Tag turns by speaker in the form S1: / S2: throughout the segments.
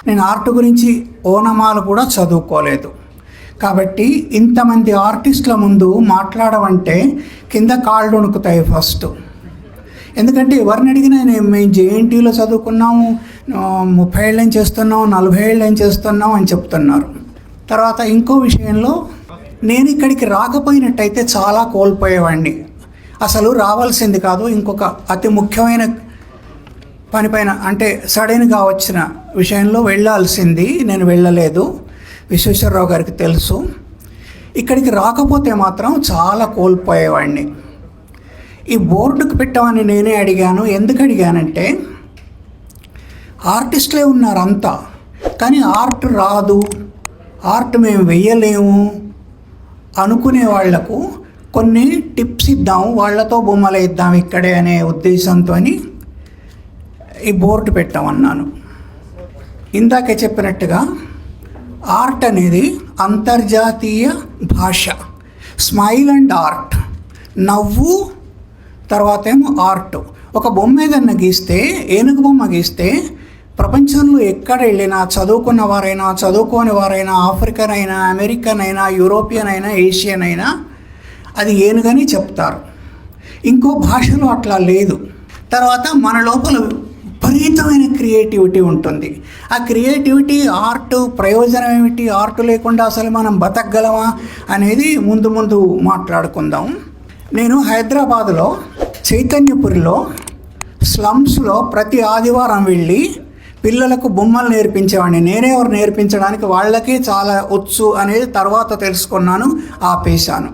S1: నేను ఆర్ట్ గురించి ఓనమాలు కూడా చదువుకోలేదు. కాబట్టి ఇంతమంది ఆర్టిస్టుల ముందు మాట్లాడమంటే కింద కాళ్ళు వణుకుతాయి ఫస్ట్. ఎందుకంటే ఎవరిని అడిగినా మేము జేఎన్టీయూలో చదువుకున్నాము, 30 ఏళ్ళు ఏం చేస్తున్నాం, 40 ఏళ్ళు ఏం చేస్తున్నాం అని చెప్తున్నారు. తర్వాత ఇంకో విషయంలో, నేను ఇక్కడికి రాకపోయినట్టయితే చాలా కోల్పోయేవాడిని. అసలు రావాల్సింది కాదు, ఇంకొక అతి ముఖ్యమైన పనిపైన అంటే సడన్గా వచ్చిన విషయంలో వెళ్ళాల్సింది, నేను వెళ్ళలేదు. విశ్వేశ్వరరావు గారికి తెలుసు. ఇక్కడికి రాకపోతే మాత్రం చాలా కోల్పోయేవాడిని. ఈ బోర్డుకు పెట్టమని నేనే అడిగాను. ఎందుకు అడిగానంటే, ఆర్టిస్టులే ఉన్నారు అంతా, కానీ ఆర్ట్ రాదు, ఆర్ట్ మేము వెయ్యలేము అనుకునే వాళ్లకు కొన్ని టిప్స్ ఇద్దాము, వాళ్లతో బొమ్మలు ఇద్దాం ఇక్కడే అనే ఉద్దేశంతో ఈ బోర్డు పెట్టామన్నాను. ఇందాకే చెప్పినట్టుగా ఆర్ట్ అనేది అంతర్జాతీయ భాష. స్మైల్ అండ్ ఆర్ట్, నవ్వు తర్వాత ఏమో ఆర్ట్. ఒక బొమ్మ ఏదన్నా గీస్తే, ఏనుగు బొమ్మ గీస్తే ప్రపంచంలో ఎక్కడ వెళ్ళినా, చదువుకున్న వారైనా చదువుకోని వారైనా, ఆఫ్రికన్ అయినా, అమెరికన్ అయినా, యూరోపియన్ అయినా, ఏషియన్ అయినా అది ఏనుగని చెప్తారు. ఇంకో భాషలో అట్లా లేదు. తర్వాత మన లోపల విపరీతమైన క్రియేటివిటీ ఉంటుంది. ఆ క్రియేటివిటీ, ఆర్ట్ ప్రయోజనం ఏమిటి, ఆర్ట్ లేకుండా అసలు మనం బతకగలమా అనేది ముందు ముందు మాట్లాడుకుందాం. నేను హైదరాబాదులో చైతన్యపురిలో స్లమ్స్లో ప్రతి ఆదివారం వెళ్ళి పిల్లలకు బొమ్మలు నేర్పించేవాడిని. నేనెవరు నేర్పించడానికి, వాళ్ళకే చాలా వచ్చు అనేది తర్వాత తెలుసుకున్నాను, ఆపేశాను.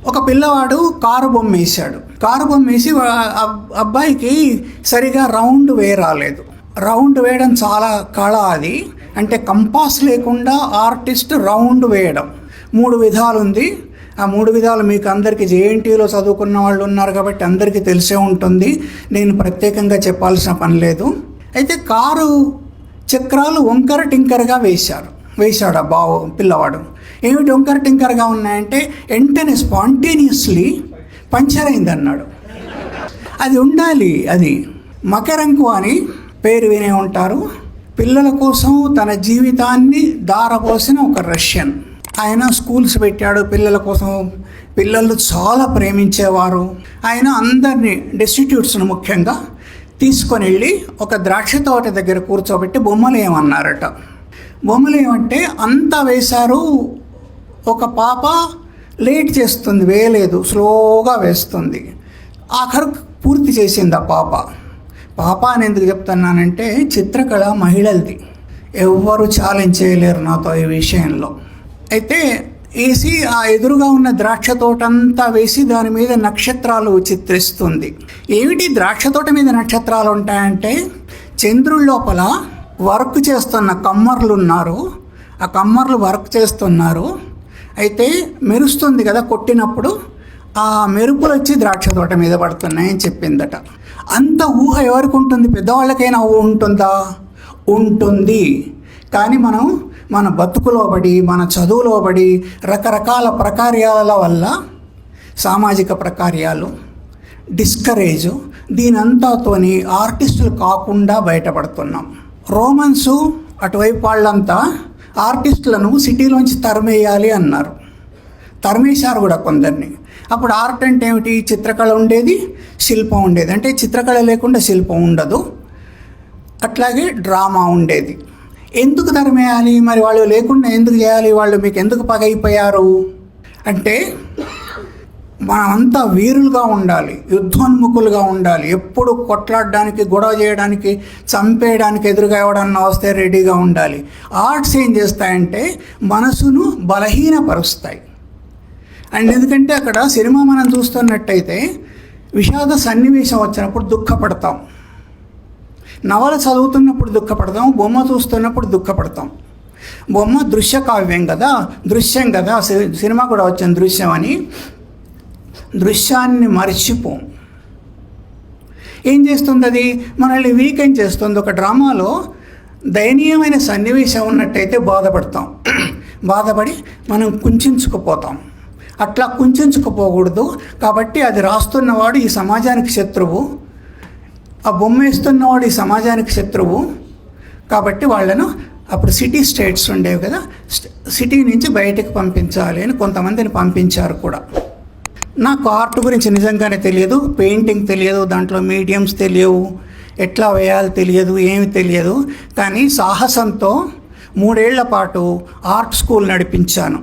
S1: ఒక పిల్లవాడు కారు బొమ్మ వేశాడు. కారు బొమ్మ వేసి అబ్బాయికి సరిగా రౌండ్ వేయరాలేదు. రౌండ్ వేయడం చాలా కళ అది. అంటే కంపాస్ లేకుండా ఆర్టిస్ట్ రౌండ్ వేయడం 3 విధాలు ఉంది. ఆ 3 విధాలు మీకు అందరికీ జేఎన్టీయూలో చదువుకున్న వాళ్ళు ఉన్నారు కాబట్టి అందరికీ తెలిసే ఉంటుంది, నేను ప్రత్యేకంగా చెప్పాల్సిన పని లేదు. అయితే కారు చక్రాలు వంకర టింకరగా వేశాడు ఆ పిల్లవాడు. ఏమిటి వంకర టింకరగా ఉన్నాయంటే, వెంటనే స్పాంటేనియస్లీ పంచర్ అయింది అన్నాడు. అది ఉండాలి. అది మకరంకు అని పేరు వినే ఉంటారు. పిల్లల కోసం తన జీవితాన్ని దారపోసిన ఒక రష్యన్. ఆయన స్కూల్స్ పెట్టాడు పిల్లల కోసం. పిల్లలు చాలా ప్రేమించేవారు. ఆయన అందరినీ, డెస్టిట్యూట్స్ను ముఖ్యంగా తీసుకొని వెళ్ళి ఒక ద్రాక్ష తోట దగ్గర కూర్చోబెట్టి బొమ్మలు ఏమన్నారట. బొమ్మలు ఏమంటే అంతా వేశారు. ఒక పాప లేట్ చేస్తుంది, వేయలేదు, స్లోగా వేస్తుంది. ఆఖరు పూర్తి చేసింది ఆ పాప అని ఎందుకు చెప్తున్నానంటే, చిత్రకళ మహిళలది, ఎవ్వరు ఛాలెంజ్ చేయలేరు నాతో ఈ విషయంలో. అయితే వేసి ఆ ఎదురుగా ఉన్న ద్రాక్ష తోటంతా వేసి దాని మీద నక్షత్రాలు చిత్రిస్తుంది. ఏమిటి ద్రాక్ష తోట మీద నక్షత్రాలు ఉంటాయంటే, చంద్రుడి లోపల వర్క్ చేస్తున్న కమ్మర్లు ఉన్నారు. ఆ కమ్మర్లు వర్క్ చేస్తున్నారు. అయితే మెరుస్తుంది కదా కొట్టినప్పుడు, ఆ మెరుపులు వచ్చి ద్రాక్ష తోట మీద పడుతున్నాయని చెప్పిందట. అంత ఊహ ఎవరికి ఉంటుంది? పెద్దవాళ్ళకైనా ఊహ ఉంటుందా? ఉంటుంది. కానీ మనం మన బతుకులో పడి, మన చదువులో పడి, రకరకాల ప్రకార్యాల వల్ల, సామాజిక ప్రకార్యాలు, డిస్కరేజు, దీనంతాతోని ఆర్టిస్టులు కాకుండా బయటపడుతున్నాం. రోమన్సు అటువైపు వాళ్ళంతా ఆర్టిస్టులను సిటీలోంచి తరిమేయాలి అన్నారు. తరిమేశారు కూడా కొందరిని. అప్పుడు ఆర్ట్ అంటే ఏమిటి? చిత్రకళ ఉండేది, శిల్పం ఉండేది. అంటే చిత్రకళ లేకుండా శిల్పం ఉండదు. అట్లాగే డ్రామా ఉండేది. ఎందుకు తరిమేయాలి మరి? వాళ్ళు లేకుండా ఎందుకు చేయాలి? వాళ్ళు మీకు ఎందుకు పగైపోయారు అంటే, మనమంతా వీరులుగా ఉండాలి, యుద్ధోన్ముఖులుగా ఉండాలి, ఎప్పుడు కొట్లాడడానికి, గొడవ చేయడానికి, చంపేయడానికి ఎదురుగా ఎవడన్నా వస్తే రెడీగా ఉండాలి. ఆర్ట్స్ ఏం చేస్తాయంటే మనసును బలహీనపరుస్తాయి. అండ్ ఎందుకంటే అక్కడ సినిమా మనం చూస్తున్నట్టయితే విషాద సన్నివేశం వచ్చినప్పుడు దుఃఖపడతాం, నవల చదువుతున్నప్పుడు దుఃఖపడతాం, బొమ్మ చూస్తున్నప్పుడు దుఃఖపడతాం. బొమ్మ దృశ్య కావ్యం కదా, దృశ్యం కదా, సినిమా కూడా వచ్చింది దృశ్యం అని. దృశ్యాన్ని మర్చిపోం. ఏం చేస్తుంది అది? మనల్ని వీకెండ్ చేస్తుంది. ఒక డ్రామాలో దయనీయమైన సన్నివేశం ఉన్నట్టయితే బాధపడి మనం కుంచుకుపోతాం. అట్లా కుంచుకుపోకూడదు. కాబట్టి అది రాస్తున్నవాడు ఈ సమాజానికి శత్రువు, ఆ బొమ్మ వేస్తున్నవాడు ఈ సమాజానికి శత్రువు. కాబట్టి వాళ్ళను అప్పుడు సిటీ స్టేట్స్ ఉండేవి కదా, సిటీ నుంచి బయటకు పంపించాలి అని కొంతమందిని పంపించారు కూడా. నాకు ఆర్ట్ గురించి నిజంగానే తెలియదు, పెయింటింగ్ తెలియదు, దాంట్లో మీడియంస్ తెలియవు, ఎట్లా వేయాలి తెలియదు, ఏమి తెలియదు. కానీ సాహసంతో 3 ఏళ్ల పాటు ఆర్ట్ స్కూల్ నడిపించాను.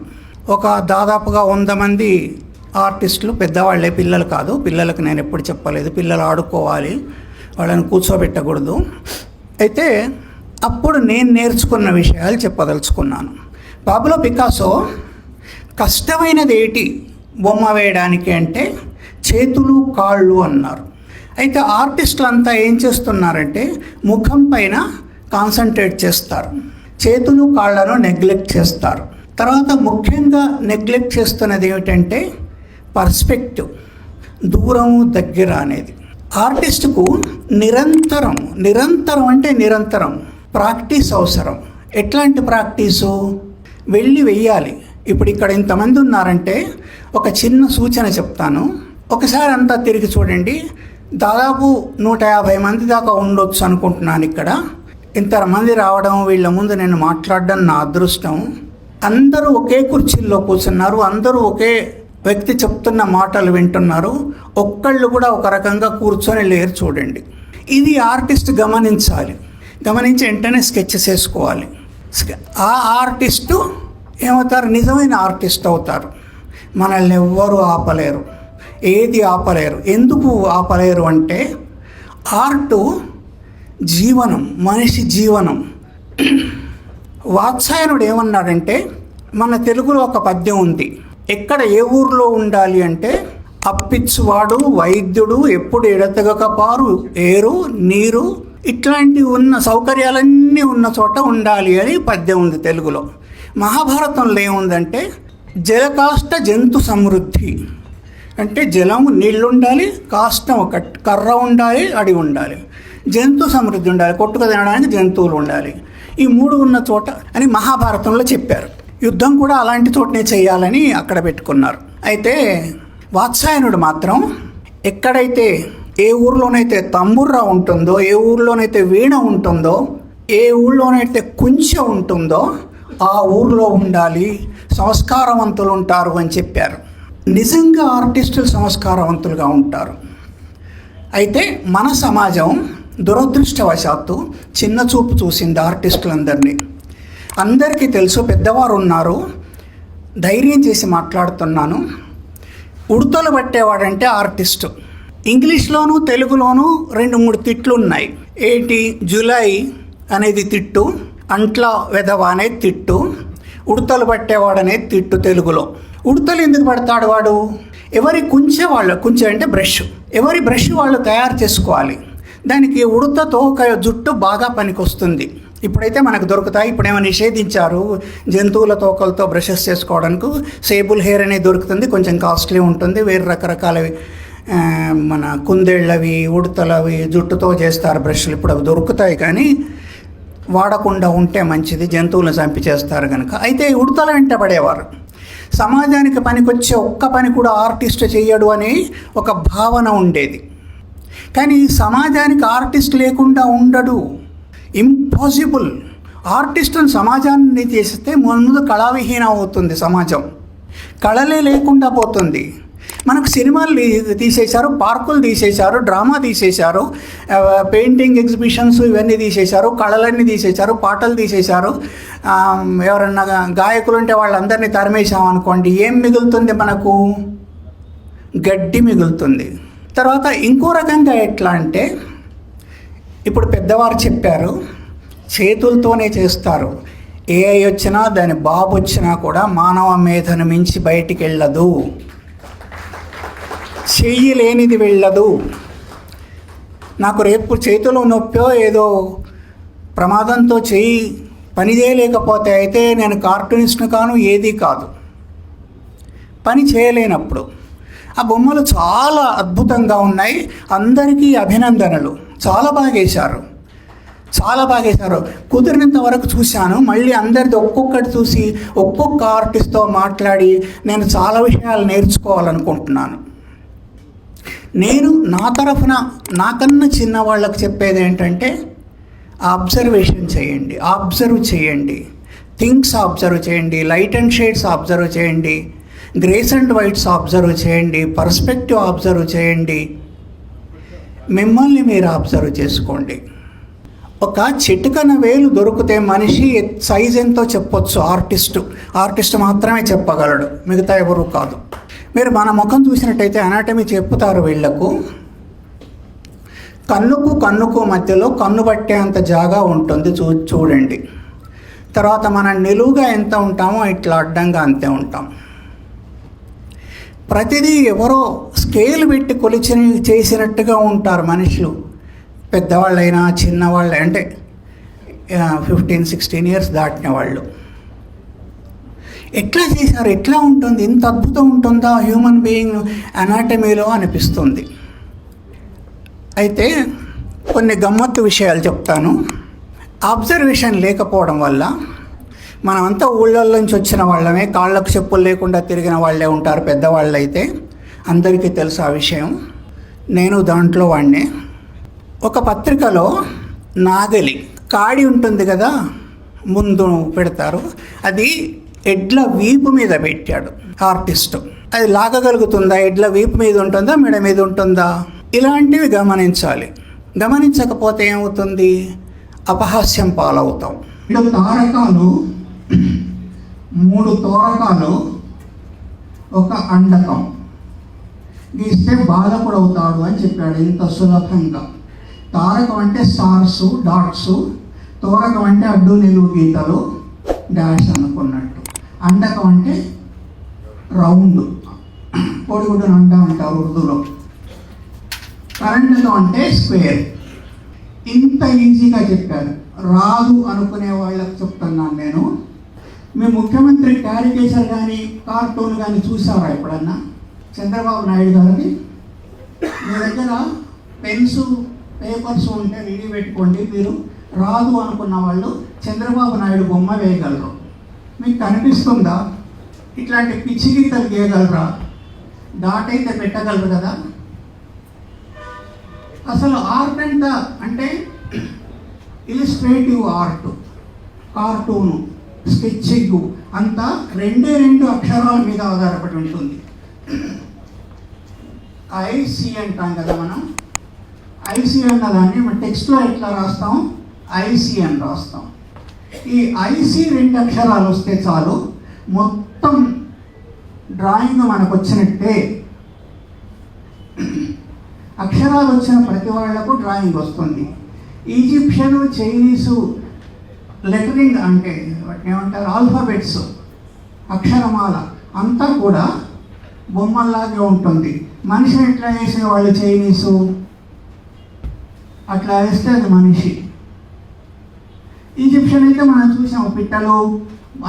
S1: ఒక దాదాపుగా 100 మంది ఆర్టిస్టులు, పెద్దవాళ్ళే, పిల్లలు కాదు. పిల్లలకు నేను ఎప్పుడు చెప్పలేదు, పిల్లలు ఆడుకోవాలి, వాళ్ళని కూర్చోబెట్టకూడదు. అయితే అప్పుడు నేను నేర్చుకున్న విషయాలు చెప్పదలుచుకున్నాను. పాబ్లో పికాసో కష్టమైనది ఏంటి బొమ్మ వేయడానికి అంటే చేతులు కాళ్ళు అన్నారు. అయితే ఆర్టిస్టులు అంతా ఏం చేస్తున్నారంటే ముఖం పైన కాన్సన్ట్రేట్ చేస్తారు, చేతులు కాళ్ళను నెగ్లెక్ట్ చేస్తారు. తర్వాత ముఖ్యంగా నెగ్లెక్ట్ చేస్తున్నది ఏమిటంటే పర్స్పెక్టివ్, దూరము దగ్గర అనేది. ఆర్టిస్టుకు నిరంతరం అంటే నిరంతరం ప్రాక్టీస్ అవసరం. ఎట్లాంటి ప్రాక్టీసు? వెళ్ళి వెయ్యాలి. ఇప్పుడు ఇక్కడ ఇంతమంది ఉన్నారంటే ఒక చిన్న సూచన చెప్తాను. ఒకసారి అంతా తిరిగి చూడండి. దాదాపు 150 మంది దాకా ఉండొచ్చు అనుకుంటున్నాను ఇక్కడ. ఇంతమంది రావడం, వీళ్ళ ముందు నేను మాట్లాడడం నా అదృష్టం. అందరూ ఒకే కుర్చీల్లో కూర్చున్నారు, అందరూ ఒకే వ్యక్తి చెప్తున్న మాటలు వింటున్నారు. ఒక్కళ్ళు కూడా ఒక రకంగా కూర్చొని లేరు. చూడండి, ఇది ఆర్టిస్ట్ గమనించాలి. గమనించి వెంటనే స్కెచ్ చేసుకోవాలి. ఆ ఆర్టిస్టు ఏమవుతారు? నిజమైన ఆర్టిస్ట్ అవుతారు. మనల్ని ఎవ్వరూ ఆపలేరు, ఏది ఆపలేరు. ఎందుకు ఆపలేరు అంటే ఆర్టు జీవనం, మనిషి జీవనం. వాత్సాయనుడు ఏమన్నాడంటే, మన తెలుగులో ఒక పద్యం ఉంది. ఎక్కడ ఏ ఊరిలో ఉండాలి అంటే అప్పిచ్చువాడు వైద్యుడు ఎప్పుడు ఎడతెగక పారు ఏరు నీరు ఇట్లాంటివి ఉన్న సౌకర్యాలన్నీ ఉన్న చోట ఉండాలి అని పద్యం ఉంది తెలుగులో. మహాభారతంలో ఏముందంటే జలకాష్ట జంతు సమృద్ధి అంటే జలము నీళ్ళు ఉండాలి, కాష్టం కర్ర ఉండాలి, అడి ఉండాలి, జంతు సమృద్ధి ఉండాలి, కొట్టుకు తినడానికి జంతువులు ఉండాలి. ఈ 3 ఉన్న చోట అని మహాభారతంలో చెప్పారు. యుద్ధం కూడా అలాంటి చోటనే చేయాలని అక్కడ పెట్టుకున్నారు. అయితే వాత్సాయనుడు మాత్రం ఎక్కడైతే ఏ ఊర్లోనైతే తంబుర్రా ఉంటుందో, ఏ ఊర్లోనైతే వీణ ఉంటుందో, ఏ ఊళ్ళోనైతే కుంచె ఉంటుందో ఆ ఊర్లో ఉండాలి, సంస్కారవంతులు ఉంటారు అని చెప్పారు. నిజంగా ఆర్టిస్టులు సంస్కారవంతులుగా ఉంటారు. అయితే మన సమాజం దురదృష్టవశాత్తు చిన్న చూపు చూసింది ఆర్టిస్టులందరినీ. అందరికీ తెలుసు, పెద్దవారు ఉన్నారు, ధైర్యం చేసి మాట్లాడుతున్నాను. ఉడతలు పట్టేవాడంటే ఆర్టిస్టు. ఇంగ్లీష్లోనూ తెలుగులోనూ 2-3 తిట్లు ఉన్నాయి. ఏంటి? జులై అనేది తిట్టు, అంట్ల వెధవ అనేది తిట్టు, ఉడతలు పట్టేవాడు అనేది తిట్టు తెలుగులో. ఉడతలు ఎందుకు పడతాడు వాడు? ఎవరి కుంచె అంటే బ్రష్, ఎవరి బ్రష్ వాళ్ళు తయారు చేసుకోవాలి. దానికి ఉడత తోక జుట్టు బాగా పనికొస్తుంది. ఇప్పుడైతే మనకు దొరుకుతాయి. ఇప్పుడేమో నిషేధించారు జంతువుల తోకలతో బ్రషెస్ చేసుకోవడానికి. సేబుల్ హెయిర్ అనేది దొరుకుతుంది, కొంచెం కాస్ట్లీ ఉంటుంది. వేరే రకరకాలవి మన కుందేళ్ళవి, ఉడతలవి జుట్టుతో చేస్తారు బ్రష్లు. ఇప్పుడు అవి దొరుకుతాయి, కానీ వాడకుండా ఉంటే మంచిది, జంతువులను చంపి చేస్తారు కనుక. అయితే ఉడతల వెంట పడేవారు. సమాజానికి పనికొచ్చే ఒక్క పని కూడా ఆర్టిస్ట్ చేయడు అనే ఒక భావన ఉండేది. కానీ సమాజానికి ఆర్టిస్ట్ లేకుండా ఉండడు, ఇంపాసిబుల్. ఆర్టిస్టును సమాజాన్ని చేస్తే ముందు కళావిహీనం అవుతుంది సమాజం, కళలే లేకుండా పోతుంది. మనకు సినిమాలు తీసేశారు, పార్కులు తీసేశారు, డ్రామా తీసేశారు, పెయింటింగ్ ఎగ్జిబిషన్స్ ఇవన్నీ తీసేశారు, కళలన్నీ తీసేశారు, పాటలు తీసేశారు. ఎవరన్నా గాయకులు ఉంటే వాళ్ళందరినీ తరిమేశాం అనుకోండి, ఏం మిగులుతుంది మనకు? గడ్డి మిగులుతుంది. తర్వాత ఇంకో రకంగా ఎట్లా అంటే, ఇప్పుడు పెద్దవారు చెప్పారు చేతులతోనే చేస్తారు. ఏఐ వచ్చినా దాని బాబు వచ్చినా కూడా మానవ మేధను మించి బయటికి వెళ్ళదు, చెయ్యి లేనిది వెళ్ళదు. నాకు రేపు చేతిలో నొప్పో ఏదో ప్రమాదంతో చెయ్యి పని చేయలేకపోతే అయితే నేను కార్టూనిస్ట్ను కాను, ఏది కాదు. పని చేయలేనప్పుడు ఆ బొమ్మలు చాలా అద్భుతంగా ఉన్నాయి. అందరికీ అభినందనలు, చాలా బాగా వేశారు, చాలా బాగా వేశారు. కుదిరినంత వరకు చూశాను. మళ్ళీ అందరిది ఒక్కొక్కటి చూసి ఒక్కొక్క ఆర్టిస్ట్తో మాట్లాడి నేను చాలా విషయాలు నేర్చుకోవాలనుకుంటున్నాను. నేను నా తరఫున నాకన్నా చిన్న వాళ్ళకు చెప్పేది ఏంటంటే, అబ్జర్వేషన్ చేయండి, అబ్జర్వ్ చేయండి, థింగ్స్ అబ్జర్వ్ చేయండి, లైట్ అండ్ షేడ్స్ అబ్జర్వ్ చేయండి, గ్రేస్ అండ్ వైట్స్ అబ్జర్వ్ చేయండి, పర్స్పెక్టివ్ అబ్జర్వ్ చేయండి, మిమ్మల్ని మీరు అబ్జర్వ్ చేసుకోండి. ఒక చిటికన వేలు దొరికితే మనిషి సైజ్ ఎంతో చెప్పొచ్చు. ఆర్టిస్ట్ మాత్రమే చెప్పగలడు, మిగతా ఎవరు కాదు. మీరు మన ముఖం చూసినట్టయితే అనాటమీ చెప్తారు వీళ్లకు. కన్నుకు మధ్యలో కన్ను పట్టే అంత జాగా ఉంటుంది, చూడండి. తర్వాత మనం నిలువుగా ఎంత ఉంటామో ఇట్లా అడ్డంగా అంతే ఉంటాం. ప్రతిదీ ఎవరో స్కేల్ పెట్టి కొలిచి చేసినట్టుగా ఉంటారు మనుషులు. పెద్దవాళ్ళైనా చిన్నవాళ్ళు, అంటే 15-16 years దాటిన వాళ్ళు. ఎట్లా చేశారు, ఎట్లా ఉంటుంది, ఇంత అద్భుతం ఉంటుందా హ్యూమన్ బీయింగ్ అనాటమీలో అనిపిస్తుంది. అయితే కొన్ని గమ్మత్తు విషయాలు చెప్తాను. అబ్జర్వేషన్ లేకపోవడం వల్ల మనమంతా ఊళ్ళల్లోంచి వచ్చిన వాళ్ళమే, కాళ్ళకు చెప్పులు లేకుండా తిరిగిన వాళ్ళే ఉంటారు పెద్దవాళ్ళు అయితే. అందరికీ తెలుసు ఆ విషయం, నేను దాంట్లో వాడినే. ఒక పత్రికలో నాగలి కాడి ఉంటుంది కదా, ముందు పెడతారు, అది ఎడ్ల వీపు మీద పెట్టాడు ఆర్టిస్టు. అది లాగగలుగుతుందా, ఎడ్ల వీపు మీద ఉంటుందా, మెడ మీద ఉంటుందా, ఇలాంటివి గమనించాలి. గమనించకపోతే ఏమవుతుంది, అపహాస్యం పాలవుతాం. 3 తోరకాలు ఒక అండకం గీస్తే బాధపడవుతాడు అని చెప్పాడు ఇంత సులభంగా. తారకం అంటే స్టార్స్, డాట్స్, తోరకం అంటే అడ్డు నిలువు గీతలు, డాష్ అనుకున్నట్టు. అండకం అంటే రౌండ్, పొడిగుడ్డును అండ అంటారు ఉర్దూలో. కరెంటకం అంటే స్క్వేర్. ఇంత ఈజీగా చెప్పారు. రాదు అనుకునే వాళ్ళకి చెప్తున్నాను నేను. మీ ముఖ్యమంత్రి క్యారికేచర్ కానీ కార్టూన్ కానీ చూసారా ఎప్పుడన్నా? చంద్రబాబు నాయుడు గారిది. మీ దగ్గర పెన్స్ పేపర్స్ ఉంటే రెడీ పెట్టుకోండి. మీరు రాదు అనుకున్న వాళ్ళు చంద్రబాబు నాయుడు బొమ్మ వేయగలరు. మీకు కనిపిస్తుందా? ఇట్లాంటి పిచ్చి గీతలు గీయగలరా? డాట్ అయితే పెట్టగలరు కదా. అసలు ఆర్ట్ అంటే ఇలిస్ట్రేటివ్ ఆర్ట్, కార్టూను, స్కెచ్చింగ్ అంతా 2 అక్షరాల మీద ఆధారపడి ఉంటుంది. ఐసి అంటాం కదా మనం. ఐసి అన్నదాన్ని మన టెక్స్ట్లో ఎట్లా రాస్తాం, ఐసి అని రాస్తాం. ఈ ఐసి 2 అక్షరాలు వస్తే చాలు, మొత్తం డ్రాయింగ్ మనకు వచ్చినట్టే. అక్షరాలు వచ్చిన ప్రతి వాళ్లకు డ్రాయింగ్ వస్తుంది. ఈజిప్షియన్, చైనీసు లెటరింగ్ అంటే వాటిని ఏమంటారు, ఆల్ఫాబెట్స్, అక్షరమాల అంతా కూడా బొమ్మల్లాగే ఉంటుంది. మనిషి ఎట్లా వేసేవాళ్ళు చైనీసు, అట్లా వేస్తే అది మనిషి. ఈజిప్షియన్ అయితే మనం చూసాం, పిట్టలు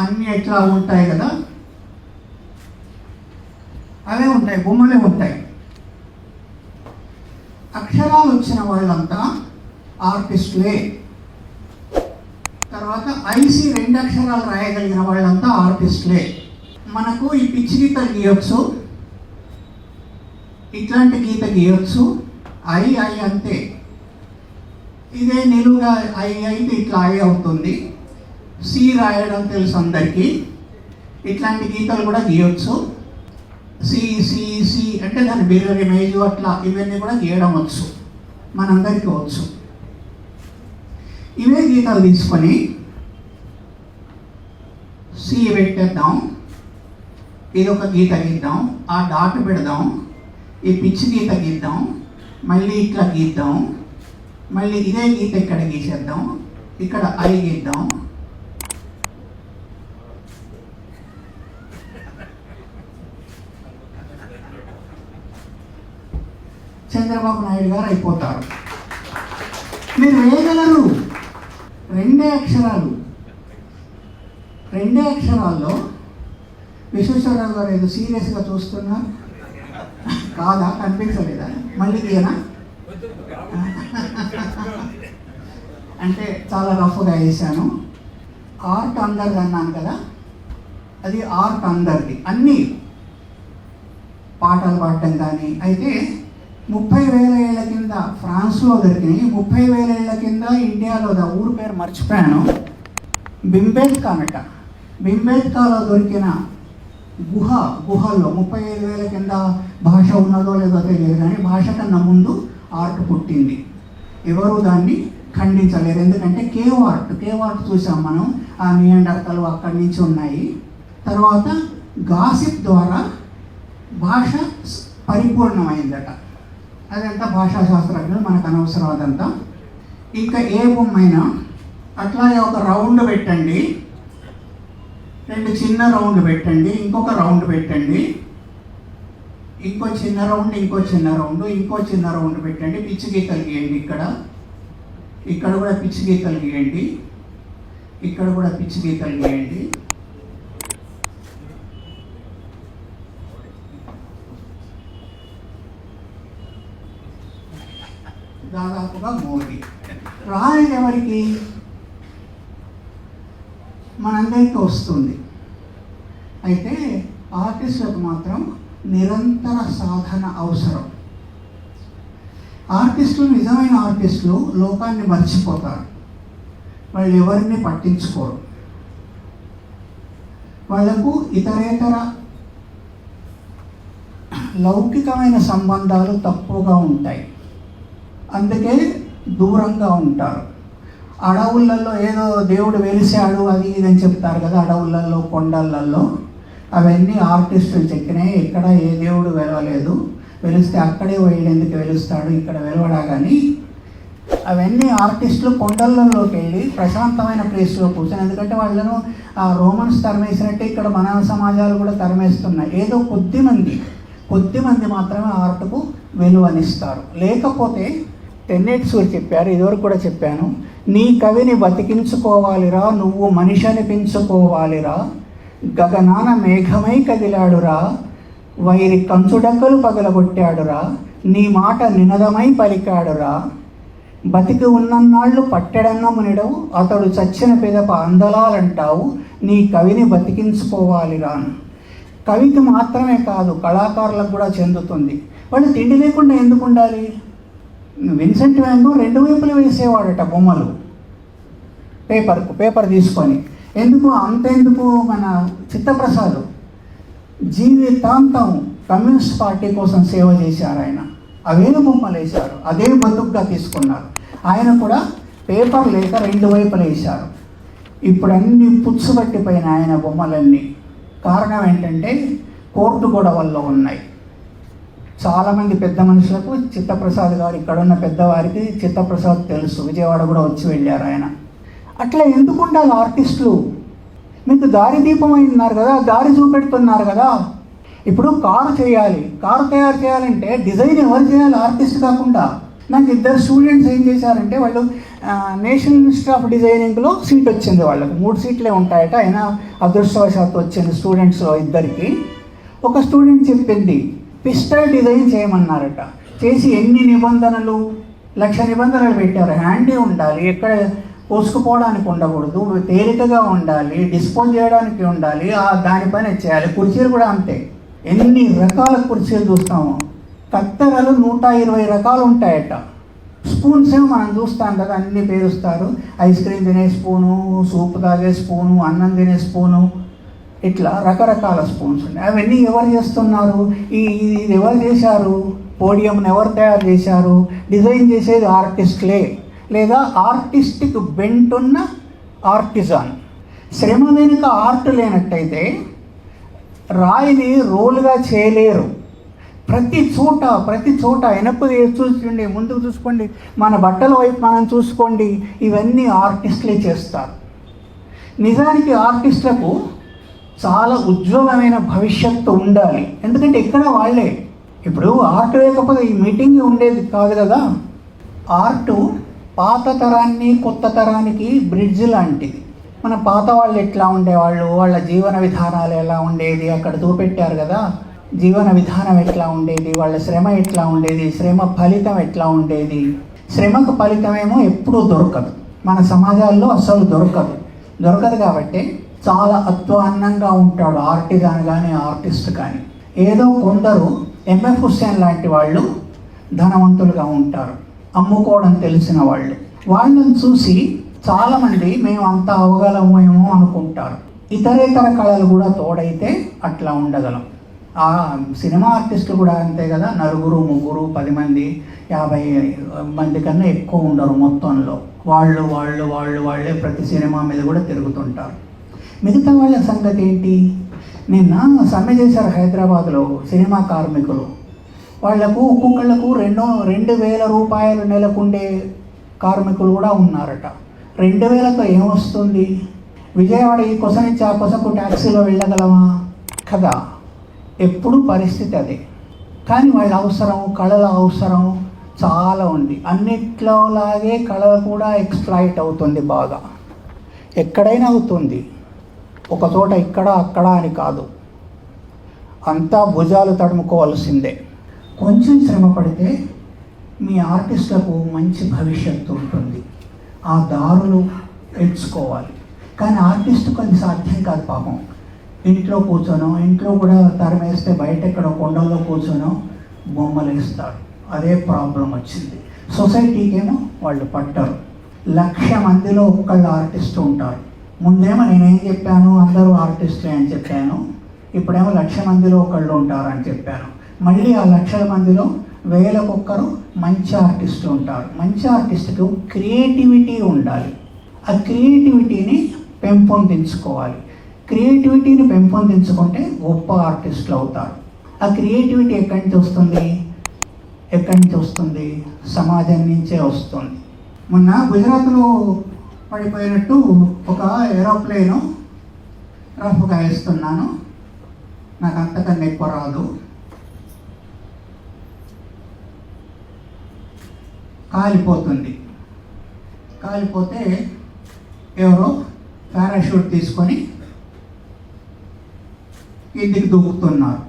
S1: అన్నీ ఎట్లా ఉంటాయి కదా, అవే ఉంటాయి, బొమ్మలే ఉంటాయి. అక్షరాలు వచ్చిన వాళ్ళంతా ఆర్టిస్టులే. తర్వాత ఐసి 2 అక్షరాలు రాయగలిగిన వాళ్ళంతా ఆర్టిస్టులే. మనకు ఈ పిచ్చి గీత గీయొచ్చు, ఇట్లాంటి గీత గీయొచ్చు. ఐ అంతే. ఇదే నిలువుగా ఐ అయితే ఇట్లా ఐ అవుతుంది. సి రాయడం తెలుసు అందరికీ. ఇట్లాంటి గీతలు కూడా గీయొచ్చు. సి అంటే దాని బిర్రర్ ఇమేజ్ అట్లా ఇవన్నీ కూడా గీయడం వచ్చు, మనందరికీ వచ్చు. ఇవే గీతలు తీసుకొని సి పెట్టేద్దాం, ఇది ఒక గీత గీద్దాం, ఆ డాట్ పెడదాం, ఈ పిచ్చి గీత గీద్దాం, మళ్ళీ ఇట్లా గీద్దాం, మళ్ళీ ఇదే గీత ఇక్కడ గీసేద్దాం, ఇక్కడ ఐ గీద్దాం. చంద్రబాబు నాయుడు గారు అయిపోతారు. మీరు వేయగలరు. 2 అక్షరాలు, 2 అక్షరాల్లో. విశ్వేశ్వరరావు గారు ఏదో సీరియస్గా చూస్తున్నారు కాదా, కనిపించలేదా? మళ్ళీ తీయనా? అంటే చాలా రఫ్గా వేసాను. ఆర్ట్ అందరిది అన్నాను కదా, అది ఆర్ట్ అందరిది. అన్నీ పాటలు పాడటం కానీ. అయితే 30,000 ఏళ్ల కింద ఫ్రాన్స్లో దొరికినాయి. 30,000 ఏళ్ల కింద ఇండియాలో ఊరు పేరు మర్చిపోయాను, బింబేట్కా అనట. బింబేట్కాలో దొరికిన గుహల్లో 35,000 కింద భాష ఉన్నదో లేదో తెలియదు, కానీ భాష కన్నా ముందు ఆర్ట్ పుట్టింది. ఎవరు దాన్ని ఖండించలేరు. ఎందుకంటే కేవ్ ఆర్ట్ చూసాం మనం. ఆ నియాండర్తలు అక్కడి నుంచి ఉన్నాయి. తర్వాత గాసిప్ ద్వారా భాష పరిపూర్ణమైందట. అదంతా భాషా శాస్త్రజ్ఞులు, మనకు అనవసరం అదంతా. ఇంకా ఏ బొమ్మైనా అట్లాగే ఒక రౌండ్ పెట్టండి, 2 చిన్న రౌండ్ పెట్టండి, ఇంకొక రౌండ్ పెట్టండి, ఇంకో చిన్న రౌండ్, ఇంకో చిన్న రౌండ్, ఇంకో చిన్న రౌండ్ పెట్టండి. పిచ్చి గీతలు గీయండి. ఇక్కడ కూడా పిచ్చి గీతలు గీయండి, ఇక్కడ కూడా పిచ్చి గీతలు గీయండి. దాదాపుగా మోడీ. రాయల్ ఎవరికి? మనందరికీ వస్తుంది. అయితే ఆర్టిస్టులకు మాత్రం నిరంతర సాధన అవసరం. ఆర్టిస్టులు, నిజమైన ఆర్టిస్టులు లోకాన్ని మర్చిపోతారు. వాళ్ళు ఎవరిని పట్టించుకోరు. వాళ్లకు ఇతరేతర లౌకికమైన సంబంధాలు తక్కువగా ఉంటాయి. అందుకే దూరంగా ఉంటారు. అడవులలో ఏదో దేవుడు వెలిశాడు అది ఇదని చెప్తారు కదా, అడవులలో కొండలలో. అవన్నీ ఆర్టిస్టులు చెక్కినాయి. ఎక్కడ ఏ దేవుడు వెలవలేదు. వెలిస్తే అక్కడే ఎందుకు వెలుస్తాడు, ఇక్కడ వెలవడా. కానీ అవన్నీ ఆర్టిస్టులు కొండలలోకి వెళ్ళి ప్రశాంతమైన ప్లేస్లో కూర్చొని, ఎందుకంటే వాళ్ళను ఆ రోమన్స్ తరిమేసినట్టే ఇక్కడ మన సమాజాలు కూడా తరిమేస్తున్నాయి. ఏదో కొద్ది మంది మాత్రమే ఆర్ట్కు విలువనిస్తారు. లేకపోతే టెన్నెట్ సూరి చెప్పారు, ఇదివరకు కూడా చెప్పాను, నీ కవిని బతికించుకోవాలిరా, నువ్వు మనిషి అనిపించుకోవాలిరా, గగనాన మేఘమై కదిలాడురా, వైరి కంచుడక్కలు పగలగొట్టాడురా, నీ మాట నినదమై పలికాడురా, బతికి ఉన్నన్నాళ్ళు పట్టెడన్నమునిడవు, అతడు చచ్చిన పిదప అందలాలంటావు, నీ కవిని బతికించుకోవాలిరా. కవికి మాత్రమే కాదు, కళాకారులకు కూడా చెందుతుంది. వాళ్ళు తిండి లేకుండా ఎందుకు ఉండాలి? విన్సెంట్ వ్యాన్ గో 2 వైపులు వేసేవాడట బొమ్మలు, పేపర్ తీసుకొని. అంతెందుకు మన చిత్తప్రసాద్ జీవితాంతం కమ్యూనిస్ట్ పార్టీ కోసం సేవ చేశారు. ఆయన అవే బొమ్మలు వేశారు, అదే బతుకుగా తీసుకున్నారు. ఆయన కూడా పేపర్ లేక 2 వైపులు వేశారు. ఇప్పుడు అన్ని పుచ్చుపట్టిపోయిన ఆయన బొమ్మలన్నీ. కారణం ఏంటంటే కోర్టు గొడవల్లో ఉన్నాయి. చాలామంది పెద్ద మనుషులకు చిత్తప్రసాద్ గారు, ఇక్కడున్న పెద్దవారికి చిత్తప్రసాద్ తెలుసు, విజయవాడ కూడా వచ్చి వెళ్ళారు ఆయన. అట్లా ఎందుకు ఉండాలి ఆర్టిస్టులు? మీకు దారి దీపం అయినారు కదా, దారి చూపెడుతున్నారు కదా. ఇప్పుడు కారు తయారు చేయాలంటే డిజైన్ ఎవరు చేయాలి? ఆర్టిస్ట్ కాకుండా. నాకు 2 స్టూడెంట్స్ ఏం చేశారంటే, వాళ్ళు నేషనల్ ఇన్స్టిట్యూట్ ఆఫ్ డిజైనింగ్లో సీట్ వచ్చింది వాళ్ళకు. 3 సీట్లే ఉంటాయట. అయినా అదృష్టవశాత్తు వచ్చింది స్టూడెంట్స్లో 2కి. ఒక స్టూడెంట్ చెప్పింది, పిస్టల్ డిజైన్ చేయమన్నారట. చేసి ఎన్ని నిబంధనలు, 1,00,000 నిబంధనలు పెట్టారు. హ్యాండీ ఉండాలి, ఎక్కడ పోసుకుపోవడానికి ఉండకూడదు, తేలికగా ఉండాలి, డిస్పోజ్ చేయడానికి ఉండాలి, దానిపైన చేయాలి. కుర్చీలు కూడా అంతే. ఎన్ని రకాల కుర్చీలు చూస్తాము. కత్తెరలు 120 రకాలు ఉంటాయట. స్పూన్స్ ఏమో మనం చూస్తాం కదా, అన్నీ పేరుస్తారు. ఐస్ క్రీమ్ తినే స్పూను, సూప్ తాగే స్పూను, అన్నం తినే స్పూను, ఇట్లా రకరకాల స్పూన్స్ ఉన్నాయి. అవన్నీ ఎవరు చేస్తున్నారు? ఇది ఎవరు చేశారు? పోడియంను ఎవరు తయారు చేశారు? డిజైన్ చేసేది ఆర్టిస్టులే, లేదా ఆర్టిస్టిక్ బెంట్ ఉన్న ఆర్టిజాన్. శ్రమ వెనుక ఆర్ట్ లేనట్టయితే రాయిని రోలుగా చేయలేరు. ప్రతి చోట వెనక్కు చూసుకోండి, ముందుకు చూసుకోండి, మన బట్టల వైపు మనం చూసుకోండి, ఇవన్నీ ఆర్టిస్టులే చేస్తారు. నిజానికి ఆర్టిస్టులకు చాలా ఉజ్వలమైన భవిష్యత్తు ఉండాలి. ఎందుకంటే ఇక్కడ వాళ్ళే. ఇప్పుడు ఆర్ట్ లేకపోతే ఈ మీటింగ్ ఉండేది కాదు కదా. ఆర్టు పాత తరాన్ని కొత్త తరానికి బ్రిడ్జ్ లాంటిది. మన పాత వాళ్ళు ఎట్లా ఉండేవాళ్ళు, వాళ్ళ జీవన విధానాలు ఎలా ఉండేది అక్కడ చూపెట్టారు కదా. జీవన విధానం ఎట్లా ఉండేది, వాళ్ళ శ్రమ ఎట్లా ఉండేది, శ్రమ ఫలితం ఎట్లా ఉండేది. శ్రమకు ఫలితమేమో ఎప్పుడూ దొరకదు, మన సమాజాల్లో అసలు దొరకదు కాబట్టి చాలా అధ్వాన్నంగా ఉంటాడు ఆర్టిజాన్ కానీ ఆర్టిస్ట్ కానీ. ఏదో కొందరు ఎంఎఫ్ హుస్సేన్ లాంటి వాళ్ళు ధనవంతులుగా ఉంటారు, అమ్ముకోవడం తెలిసిన వాళ్ళు. వాళ్ళని చూసి చాలామంది మేము అంత అవగలమేమో అనుకుంటారు. ఇతరేతర కళలు కూడా తోడైతే అట్లా ఉండగలం. ఆ సినిమా ఆర్టిస్టులు కూడా అంతే కదా, నలుగురు, ముగ్గురు, 10 మంది, 50 మంది కన్నా ఎక్కువ ఉండరు మొత్తంలో. వాళ్ళే ప్రతి సినిమా మీద కూడా తిరుగుతుంటారు. మిగతా వాళ్ళ సంగతి ఏంటి? నిన్న సమ్మె చేశారు హైదరాబాద్లో సినిమా కార్మికులు. వాళ్లకు ఒక్కొక్కళ్లకు 2,000 రూపాయలు నెలకుండే కార్మికులు కూడా ఉన్నారట. 2,000తో ఏమొస్తుంది? విజయవాడ ఈ కొస నుంచి ఆ కొసకు ట్యాక్సీలో వెళ్ళగలమా? కదా, ఎప్పుడు పరిస్థితి అదే. కానీ వాళ్ళ అవసరం, కళల అవసరం చాలా ఉంది. అన్నిట్లోలాగే కళ కూడా ఎక్స్ప్లాయిట్ అవుతుంది బాగా. ఎక్కడైనా అవుతుంది, ఒక చోట ఇక్కడ అక్కడ అని కాదు, అంతా భుజాలు తడుముకోవాల్సిందే. కొంచెం శ్రమ పడితే మీ ఆర్టిస్టులకు మంచి భవిష్యత్తు ఉంటుంది. ఆ దారులు ఎంచుకోవాలి. కానీ ఆర్టిస్టుకు అది సాధ్యం కాదు పాపం. ఇంట్లో కూర్చోనో, ఇంట్లో కూడా తరమేస్తే బయట ఎక్కడో కొండల్లో కూర్చోనో బొమ్మలు వేస్తారు. అదే ప్రాబ్లం వచ్చింది. సొసైటీకేమో వాళ్ళు పట్టరు. 1,00,000 మందిలో ఒక్కళ్ళు ఆర్టిస్ట్ ఉంటారు. ముందేమో నేనేం చెప్పాను, అందరూ ఆర్టిస్టులే అని చెప్పాను. ఇప్పుడేమో 1,00,000 మందిలో ఒకళ్ళు ఉంటారు అని చెప్పాను. మళ్ళీ ఆ 1,00,000 మందిలో 1,000కొక్కరు మంచి ఆర్టిస్టులు ఉంటారు. మంచి ఆర్టిస్టుకు క్రియేటివిటీ ఉండాలి. ఆ క్రియేటివిటీని పెంపొందించుకోవాలి. క్రియేటివిటీని పెంపొందించుకుంటే గొప్ప ఆర్టిస్టులు అవుతారు. ఆ క్రియేటివిటీ ఎక్కడి నుంచి వస్తుంది? సమాజం నుంచే వస్తుంది. మొన్న గుజరాత్లో పడిపోయినట్టు ఒక ఏరోప్లేను రఫ్గా వేస్తున్నాను, నాకు అంతకన్నా ఎక్కువ రాదు. కాలిపోతే ఎవరో పారాషూట్ తీసుకొని కిందికి దూకుతున్నారు.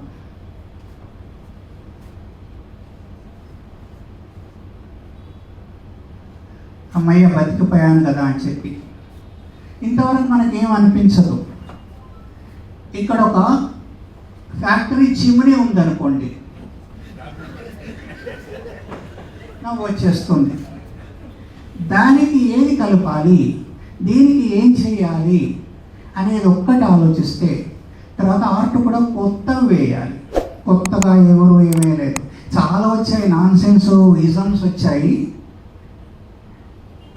S1: అమ్మయ్య బతికిపోయాను కదా అని చెప్పి. ఇంతవరకు మనకేం అనిపించదు. ఇక్కడ ఒక ఫ్యాక్టరీ చిమ్నీ ఉందనుకోండి, నవ్వు వచ్చేస్తుంది. దానికి ఏది కలపాలి, దీనికి ఏం చేయాలి అనేది ఒక్కటి ఆలోచిస్తే, తర్వాత ఆర్ట్ కూడా కొత్తగా వేయాలి. కొత్తగా ఎవరు ఏమేయలేదు. చాలా వచ్చాయి, నాన్సెన్స్ ఇజమ్స్ వచ్చాయి.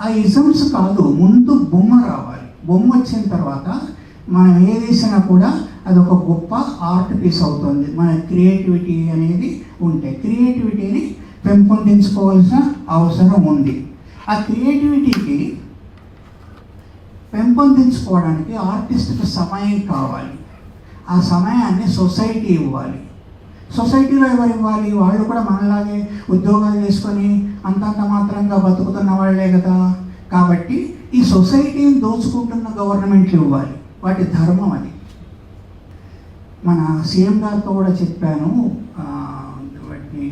S1: ఆ ఇజమ్స్ కాదు, ముందు బొమ్మ రావాలి. బొమ్మ వచ్చిన తర్వాత మనం ఏది వేసినా కూడా అది ఒక గొప్ప ఆర్ట్ పీస్ అవుతుంది. మన క్రియేటివిటీ అనేది ఉంటే క్రియేటివిటీని పెంపొందించుకోవాల్సిన అవసరం ఉంది. ఆ క్రియేటివిటీకి పెంపొందించుకోవడానికి ఆర్టిస్ట్కి సమయం కావాలి. ఆ సమయాన్ని సొసైటీ ఇవ్వాలి. సొసైటీలో ఎవరు ఇవ్వాలి? వాళ్ళు కూడా మనలాగే ఉద్యోగాలు చేసుకొని అంతంత మాత్రంగా బతుకుతున్న వాళ్ళే కదా. కాబట్టి ఈ సొసైటీని దోచుకుంటున్న గవర్నమెంట్లు ఇవ్వాలి. వాటి ధర్మం అది. మన సీఎం గారితో కూడా చెప్పాను, వాటిని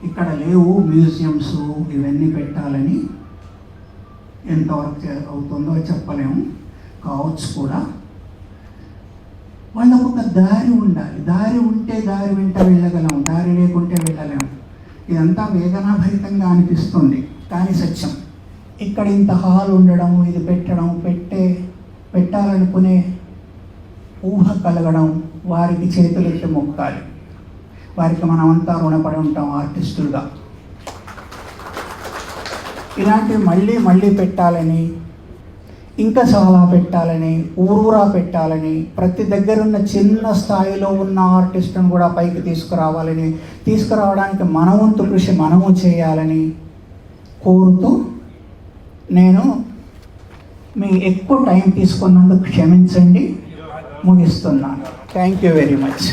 S1: ఇక్కడ లేవు మ్యూజియంస్ ఇవన్నీ పెట్టాలని. ఎంతవరకు అవుతుందో చెప్పలేము, కావచ్చు కూడా. వాళ్ళకు ఒక దారి ఉండాలి. దారి ఉంటే దారి వెంట వెళ్ళగలం, దారి లేకుంటే వెళ్ళలేము. ఇదంతా వేదనాభరితంగా అనిపిస్తుంది, కానీ సత్యం. ఇక్కడ ఇంత హాల్ ఉండడం, ఇది పెట్టాలనుకునే ఊహ కలగడం, వారికి చేతులెత్తి మొక్కాలి. వారికి మనమంతా రుణపడి ఉంటాం ఆర్టిస్టులుగా. ఇలాంటివి మళ్ళీ పెట్టాలని, ఇంకా చాలా పెట్టాలని, ఊరూరా పెట్టాలని, ప్రతి దగ్గరున్న చిన్న స్థాయిలో ఉన్న ఆర్టిస్టును కూడా పైకి తీసుకురావడానికి మన వంతు కృషి మనము చేయాలని కోరుతూ, నేను మీ ఎక్కువ టైం తీసుకున్నందుకు క్షమించండి, ముగిస్తున్నాను. Thank you very much.